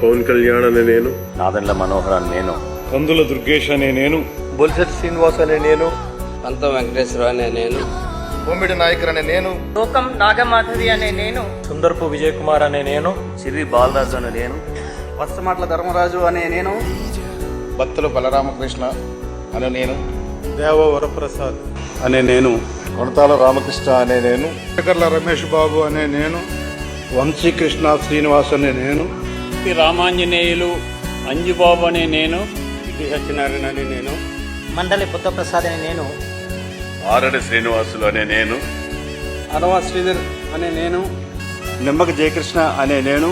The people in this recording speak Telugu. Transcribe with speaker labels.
Speaker 1: పవన్ కళ్యాణ్ అనే నేను,
Speaker 2: నాదెండ్ల మనోహర్ అని నేను,
Speaker 3: కందుల దుర్గేష్ అనే నేను,
Speaker 4: బొలిశెట్టి శ్రీనివాస్ అనే నేను,
Speaker 5: పంతం వెంకటేశ్వర అనే నేను,
Speaker 4: కోమిడి నాయకర్ అనే నేను,
Speaker 6: లోకం నాగమాధవి అనే నేను,
Speaker 3: సుందర్పు విజయ్ కుమార్ అనే నేను,
Speaker 2: సిరి బాలరాజు అనే నేను,
Speaker 5: వస్తమాట్ల ధర్మరాజు అనే నేను,
Speaker 4: బత్తుల బలరామకృష్ణ అనే నేను,
Speaker 3: దేవ వరప్రసాద్
Speaker 4: అనే నేను, కొనతాల రామకృష్ణ అనే నేను,
Speaker 7: శేఖర్ల రమేష్ బాబు అనే నేను, వంశీకృష్ణ శ్రీనివాస్ అనే నేను,
Speaker 8: రామాంజనేయులు అంజుబాబు అనే నేను,
Speaker 7: సత్యనారాయణ అనే నేను,
Speaker 6: మండలి బుద్ధప్రసాద్ అనే నేను,
Speaker 1: ఆరడి శ్రీనివాసులు అనే నేను,
Speaker 5: అనవా శ్రీధర్ అనే నేను,
Speaker 4: నిమ్మక జయకృష్ణ అనే నేను,